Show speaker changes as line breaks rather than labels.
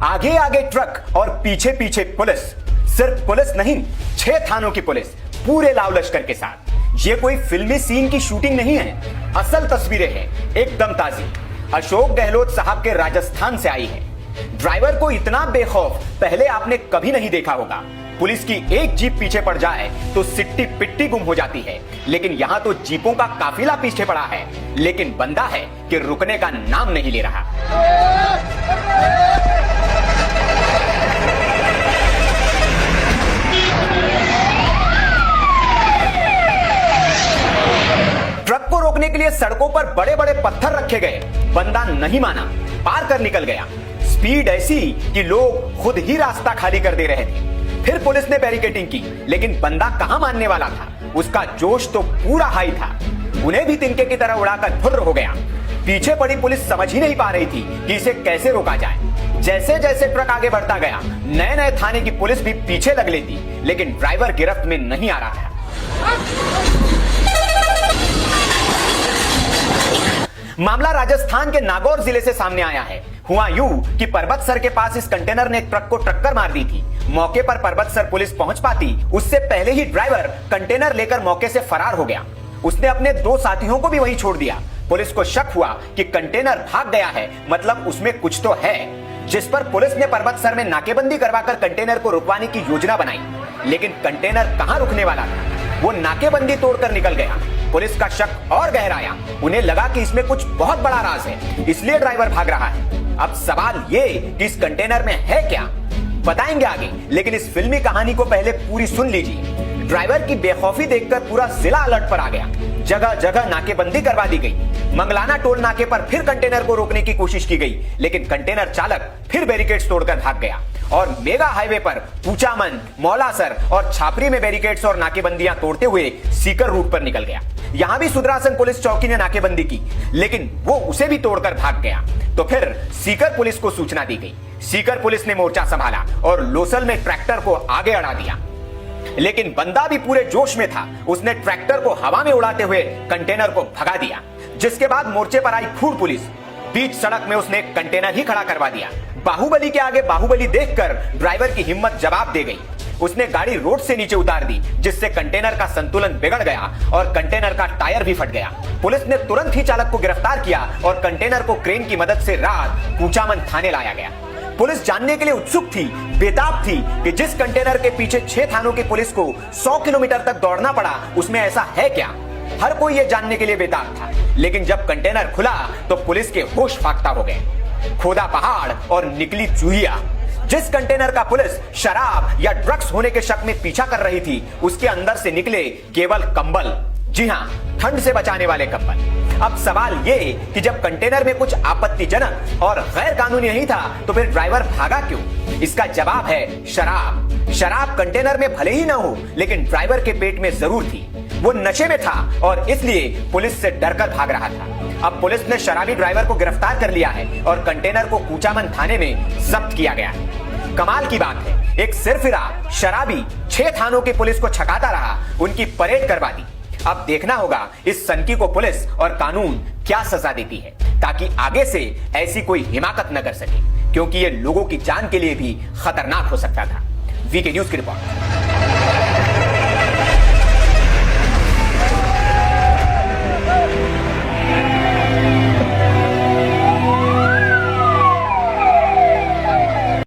आगे आगे ट्रक और पीछे पीछे पुलिस। सिर्फ पुलिस नहीं, 6 थानों की पुलिस पूरे लाव लश्कर के साथ। ये कोई फिल्मी सीन की शूटिंग नहीं है, असल तस्वीरें हैं, एकदम ताजी। अशोक गहलोत साहब के राजस्थान से आई है। ड्राइवर को इतना बेखौफ पहले आपने कभी नहीं देखा होगा। पुलिस की एक जीप पीछे पड़ जाए तो सिट्टी पिट्टी गुम हो जाती है, लेकिन यहां तो जीपों का काफिला पीछे पड़ा है, लेकिन बंदा है कि रुकने का नाम नहीं ले रहा। ट्रक को रोकने के लिए सड़कों पर बड़े बड़े पत्थर रखे गए, बंदा नहीं माना, पार कर निकल गया। स्पीड ऐसी कि लोग खुद ही रास्ता खाली कर दे रहे थे। फिर पुलिस ने बैरिकेडिंग की, लेकिन बंदा कहां मानने वाला था। उसका जोश तो पूरा हाई था, उन्हें भी तिनके की तरह उड़ाकर फुर्र हो गया। पीछे पड़ी पुलिस समझ ही नहीं पा रही थी कि इसे कैसे रोका जाए। जैसे जैसे ट्रक आगे बढ़ता गया, नए नए थाने की पुलिस भी पीछे लग लेती, लेकिन ड्राइवर गिरफ्त में नहीं आ रहा था। मामला राजस्थान के नागौर जिले से सामने आया है। हुआ यूं कि पर्वतसर के पास इस कंटेनर ने एक ट्रक को टक्कर मार दी थी। मौके पर पर्वतसर पुलिस पहुंच पाती उससे पहले ही ड्राइवर कंटेनर लेकर मौके से फरार हो गया। उसने अपने 2 साथियों को भी वहीं छोड़ दिया। पुलिस को शक हुआ कि कंटेनर भाग गया है, मतलब उसमें कुछ तो है, जिस पर पुलिस ने पर्वतसर में नाकेबंदी करवाकर कंटेनर को रुकवाने की योजना बनाई। लेकिन कंटेनर कहां रुकने वाला था, वो नाकेबंदी तोड़कर निकल गया। पुलिस का शक और गहराया, उन्हें लगा कि इसमें कुछ बहुत बड़ा राज है, इसलिए ड्राइवर भाग रहा है। अब सवाल ये कि इस कंटेनर में है क्या, बताएंगे आगे, लेकिन इस फिल्मी कहानी को पहले पूरी सुन लीजिए। ड्राइवर की बेखौफी देखकर पूरा जिला अलर्ट पर आ गया। जगह जगह नाकेबंदी करवा दी गई। मंगलाना टोल नाके पर फिर कंटेनर को रोकने की कोशिश की गई, लेकिन कंटेनर चालक फिर बैरिकेड्स तोड़कर भाग गया और मेगा हाईवे पर पूचामन, मौलासर और छापरी में बैरिकेड्स और नाकेबंदियां तोड़ते हुए सीकर रूट पर निकल गया। यहां भी सुदरासन पुलिस चौकी ने नाकेबंदी की, लेकिन वो उसे भी तोड़कर भाग गया। तो फिर सीकर पुलिस को सूचना दी गई। सीकर पुलिस ने मोर्चा संभाला और लोसल में ट्रैक्टर को आगे अड़ा दिया, लेकिन बंदा भी पूरे जोश में था। उसने ट्रैक्टर को हवा में उड़ाते हुए कंटेनर को भगा दिया, जिसके बाद मोर्चे पर आई फूड पुलिस। बीच सड़क में उसने कंटेनर ही खड़ा करवा दिया। बाहुबली के आगे बाहुबली देखकर ड्राइवर की हिम्मत जवाब दे गई। उसने गाड़ी रोड से नीचे उतार दी, जिससे कंटेनर का संतुलन बिगड़ गया और कंटेनर का टायर भी फट गया। पुलिस ने तुरंत ही चालक को गिरफ्तार किया और कंटेनर को क्रेन की मदद से रात पूचामन थाने लाया गया। पुलिस जानने के लिए उत्सुक थी, बेताब थी कि जिस कंटेनर के पीछे 6 थानों की पुलिस को 100 किलोमीटर तक दौड़ना पड़ा, उसमें ऐसा है क्या। हर कोई ये जानने के लिए बेताब था, लेकिन जब कंटेनर खुला तो पुलिस के होश फाख्ता हो गए। खोदा पहाड़ और निकली चूहिया। जिस कंटेनर का पुलिस शराब या ड्रग्स होने के शक में पीछा कर रही थी, उसके अंदर से निकले केवल कंबल। जी हां, ठंड से बचाने वाले कंबल। अब सवाल ये कि जब कंटेनर में कुछ आपत्तिजनक और गैर कानूनी नहीं था, तो फिर ड्राइवर भागा क्यों? इसका जवाब है शराब। शराब कंटेनर में भले ही ना हो, लेकिन ड्राइवर के पेट में जरूर थी। वो नशे में था और इसलिए पुलिस से डरकर भाग रहा था। अब पुलिस ने शराबी ड्राइवर को गिरफ्तार कर लिया है और कंटेनर को कूचामन थाने में जब्त किया गया है। कमाल की बात है, एक सिरफिरा शराबी 6 थानों की पुलिस को छकाता रहा, उनकी परेड करवा दी। अब देखना होगा इस सनकी को पुलिस और कानून क्या सजा देती है, ताकि आगे से ऐसी कोई हिमाकत न कर सके, क्योंकि ये लोगों की जान के लिए भी खतरनाक हो सकता था। वीके न्यूज की रिपोर्ट।